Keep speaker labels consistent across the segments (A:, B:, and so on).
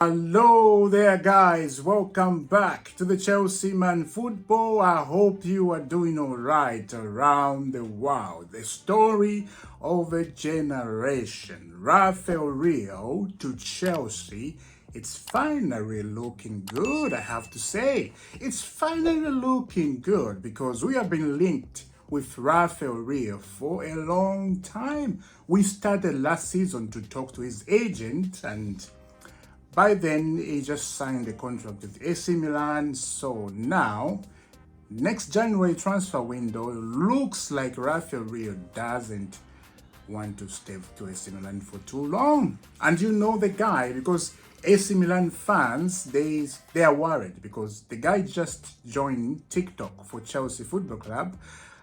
A: Hello there, guys. Welcome back to the Chelsea Man Football. I hope you are doing all right around the world. The story of a generation. Rafael Leao to Chelsea. It's finally looking good, I have to say. It's finally looking good because we have been linked with Rafael Leao for a long time. We started last season to talk to his agent, and by then, he just signed a contract with AC Milan. So now, next January transfer window, looks like Rafael Leao doesn't want to stay to AC Milan for too long. And you know the guy because AC Milan fans, they are worried because the guy just joined TikTok for Chelsea Football Club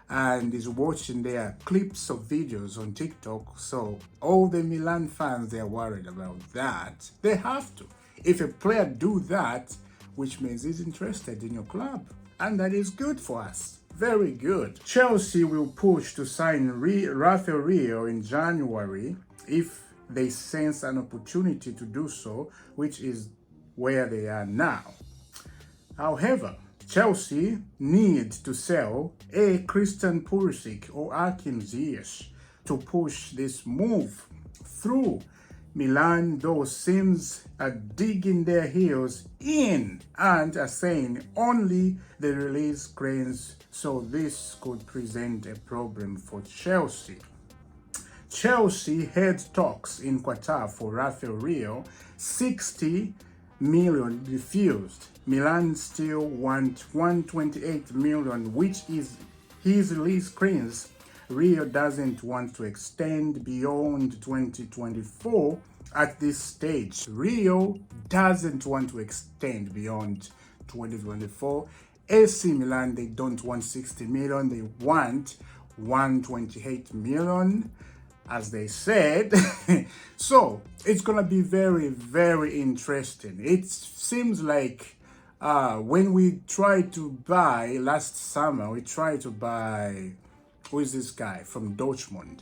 A: and is watching their clips of videos on TikTok. So all the Milan fans, they are worried about that. They have to. If a player do that, which means he's interested in your club. And that is good for us. Very good. Chelsea will push to sign Rafael Leao in January if they sense an opportunity to do so, which is where they are now. However, Chelsea need to sell a Christian Pulisic or Hakim Ziyech to push this move through. Milan, though, seems are digging their heels in and are saying only the release claims, so this could present a problem for Chelsea. Chelsea head talks in Qatar for Rafael Leao, 60 million refused. Milan still want 128 million, which is his release claims. Leao doesn't want to extend beyond 2024 at this stage. Leao doesn't want to extend beyond 2024. AC Milan, they don't want 60 million, they want 128 million, as they said. So it's gonna be very, very interesting. It seems like when we tried to buy last summer, we tried to buy, who is this guy from Dortmund?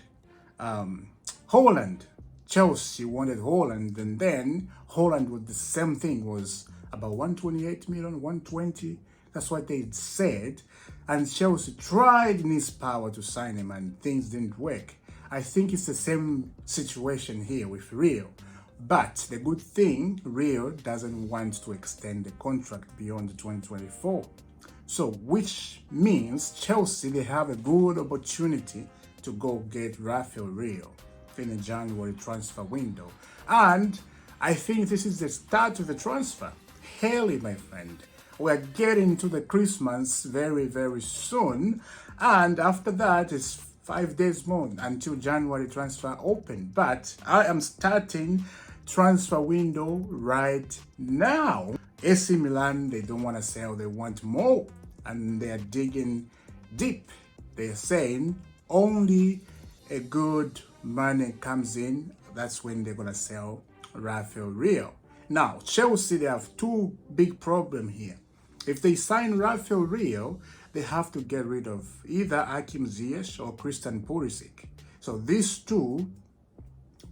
A: Holland. Chelsea wanted Holland, and then Holland was the same thing, was about 128 million, 120. That's what they said. And Chelsea tried in his power to sign him, and things didn't work. I think it's the same situation here with Leao. But the good thing, Leao doesn't want to extend the contract beyond 2024. So, which means Chelsea, they have a good opportunity to go get Rafael Leao in a January transfer window. And I think this is the start of the transfer. Haley, my friend, we're getting to the Christmas very, very soon. And after that, it's 5 days more until January transfer open. But I am starting transfer window right now. AC Milan, they don't want to sell, they want more. And they're digging deep. They're saying only a good money comes in, that's when they're going to sell Rafael Leao. Now, Chelsea, they have two big problems here. If they sign Rafael Leao, they have to get rid of either Hakim Ziyech or Christian Pulisic. So these two,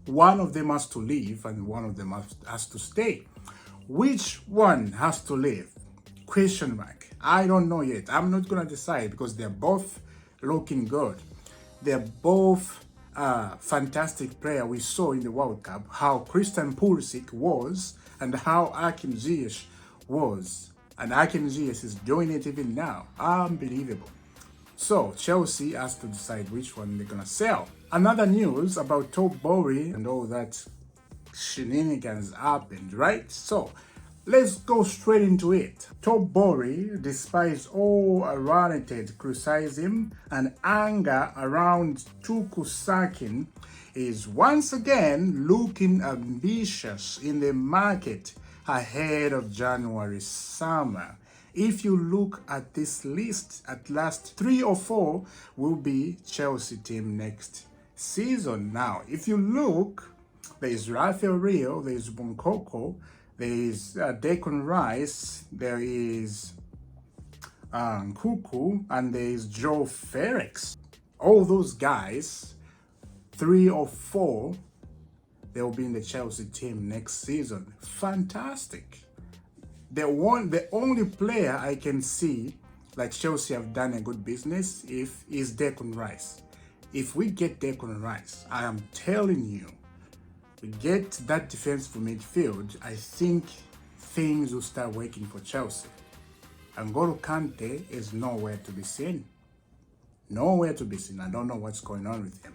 A: one of them has to leave and one of them has to stay. Which one has to leave? Question mark. I don't know yet. I'm not going to decide because they're both looking good. They're both fantastic player. We saw in the World Cup how Christian Pulisic was and how Hakim Ziyech was. And Hakim Ziyech is doing it even now. Unbelievable. So Chelsea has to decide which one they're gonna sell. Another news about Top Bowley and all that shenanigans happened, right? So let's go straight into it. Top Bowley, despite all unwarranted criticism and anger around Tuchel sacking, is once again looking ambitious in the market ahead of January summer. If you look at this list, at last 3 or 4 will be Chelsea team next season. Now, if you look, there is Rafael Leao, there is Bunkoko, there is Declan Rice, there is Kuku, and there is Joe Felix. All those guys, 3 or 4 They will be in the Chelsea team next season. Fantastic. The only player I can see like Chelsea have done a good business if is Declan Rice. If we get Declan Rice, I am telling you, we get that defensive midfield, I think things will start working for Chelsea. N'Golo Kante is nowhere to be seen. Nowhere to be seen. I don't know what's going on with him.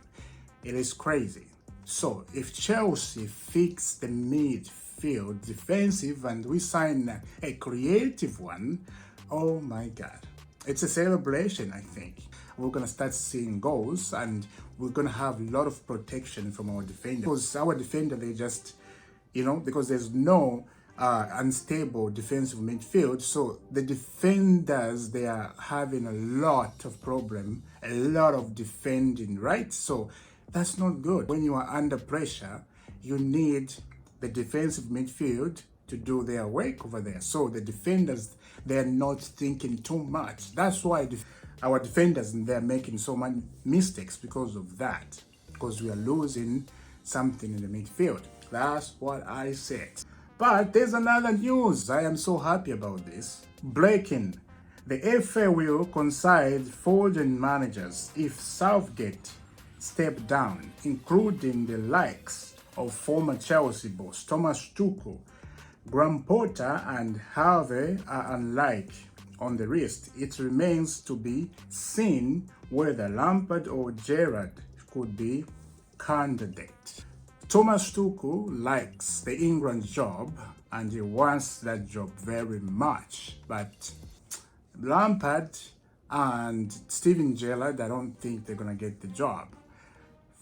A: It is crazy. So if Chelsea fix the midfield defensive and we sign a creative one, oh my God. It's a celebration, I think. We're going to start seeing goals and we're going to have a lot of protection from our defenders. Because our defender, they just, because there's no unstable defensive midfield. So the defenders, they are having a lot of problem, a lot of defending, right? So that's not good. When you are under pressure, you need the defensive midfield to do their work over there. So the defenders, they're not thinking too much. That's why our defenders, they're making so many mistakes because of that. Because we are losing something in the midfield. That's what I said. But there's another news. I am so happy about this. Breaking. The FA will consider foreign managers if Southgate step down, including the likes of former Chelsea boss Thomas Tuchel. Graham Potter and Harvey are unlike on the list. It remains to be seen whether Lampard or Gerrard could be candidate. Thomas Tuchel likes the England job and he wants that job very much, but Lampard and Steven Gerrard, I don't think they're gonna get the job.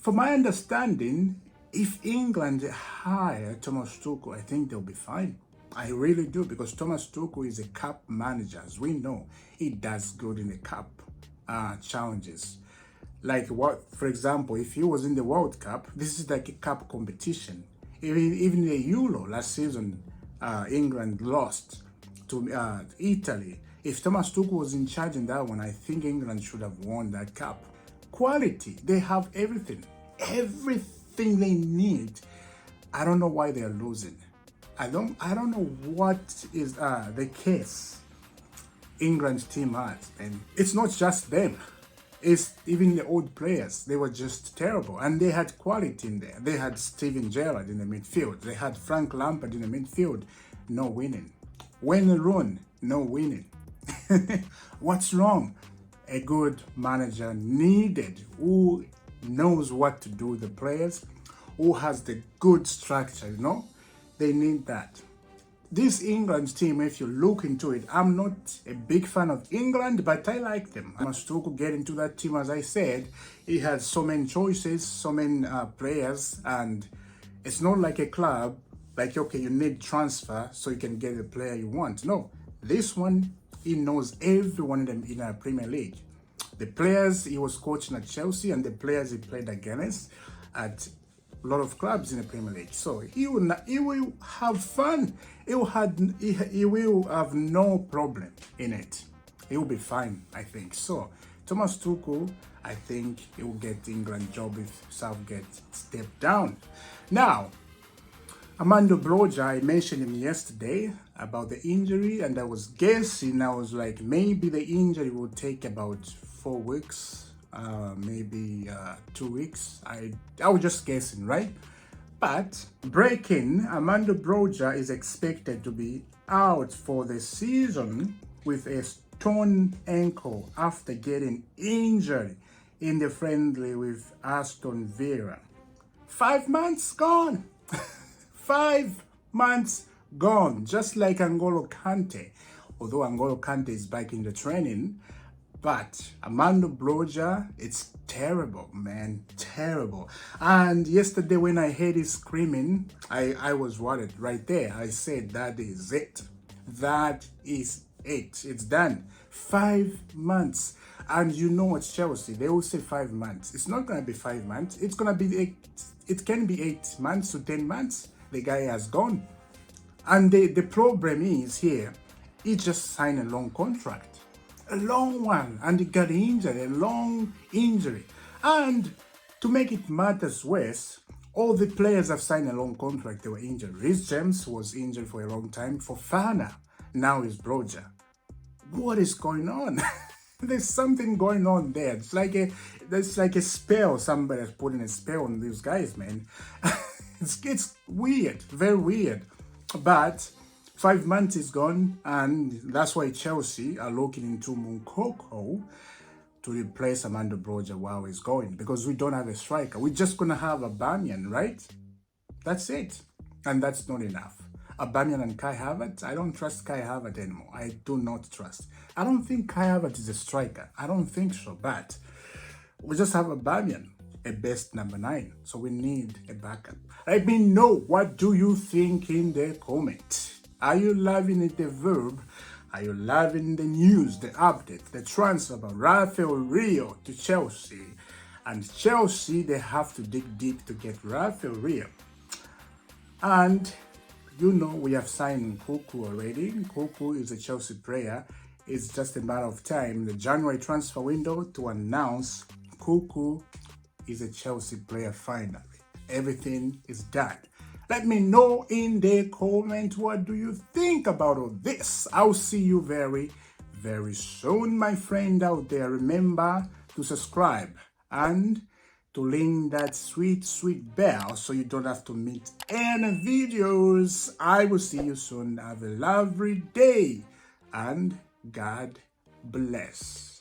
A: From my understanding, if England hire Thomas Tuchel, I think they'll be fine. I really do, because Thomas Tuchel is a cup manager. As we know, he does good in the cup challenges. Like what, for example, if he was in the World Cup, this is like a cup competition. Even the Euro last season, England lost to Italy. If Thomas Tuchel was in charge in that one, I think England should have won that cup. Quality, they have everything. Everything they need. I don't know why they are losing. I don't know what is the case England's team has, and it's not just them. It's even the old players. They were just terrible, and they had quality in there. They had Steven Gerrard in the midfield. They had Frank Lampard in the midfield. No winning. Wayne Rooney, no winning. What's wrong? A good manager needed who knows what to do with the players, who has the good structure, They need that. This England team, if you look into it, I'm not a big fan of England, but I like them. Thomas Tuchel get into that team, as I said. He has so many choices, so many players, and it's not like a club, like, okay, you need transfer so you can get the player you want. No, this one, he knows everyone in the Premier League. The players he was coaching at Chelsea and the players he played against at a lot of clubs in the Premier League. So he will have fun. He will have no problem in it. He will be fine, I think. So Thomas Tuchel, I think he will get England job if Southgate step down. Now, Armando Broja, I mentioned him yesterday about the injury, and I was guessing, I was like, maybe the injury will take about 4 weeks. Maybe 2 weeks. I was just guessing, right? But breaking, Armando Broja is expected to be out for the season with a torn ankle after getting injured in the friendly with Aston Villa. 5 months gone. 5 months gone, just like N'Golo Kante. Although N'Golo Kante is back in the training, but Armando Broja, it's terrible, man, terrible. And yesterday when I heard his screaming, I was worried right there. I said, that is it. That is it. It's done. 5 months. And you know it's Chelsea. They will say 5 months. It's not going to be 5 months. It's going to be 8. It can be 8 months to 10 months. The guy has gone. And the problem is here, he just signed a long contract. A long one, and he got injured, a long injury. And to make it matters worse, All the players have signed a long contract. They were injured. Reece James was injured for a long time. Fofana now is Broja. What is going on? There's something going on there. There's like a spell. Somebody has put in a spell on these guys, man. It's weird, very weird. But 5 months is gone, and that's why Chelsea are looking into Moukoko to replace Amanda Broja while he's going, because we don't have a striker. We're just gonna have Aubameyang, right? That's it, and that's not enough. Aubameyang and Kai Havertz, I don't trust Kai Havertz anymore. I do not trust. I don't think Kai Havertz is a striker. I don't think so, but we just have Aubameyang, a best number 9. So we need a backup. Let me know, what do you think in the comment? Are you loving it, the verb? Are you loving the news, the update, the transfer about Rafael Leao to Chelsea? And Chelsea, they have to dig deep to get Rafael Leao. And you know, we have signed Nkunku already. Nkunku is a Chelsea player. It's just a matter of time, the January transfer window, to announce Nkunku is a Chelsea player finally. Everything is done. Let me know in the comment, what do you think about all this? I'll see you very, very soon, my friend out there. Remember to subscribe and to ring that sweet, sweet bell so you don't have to miss any videos. I will see you soon. Have a lovely day and God bless.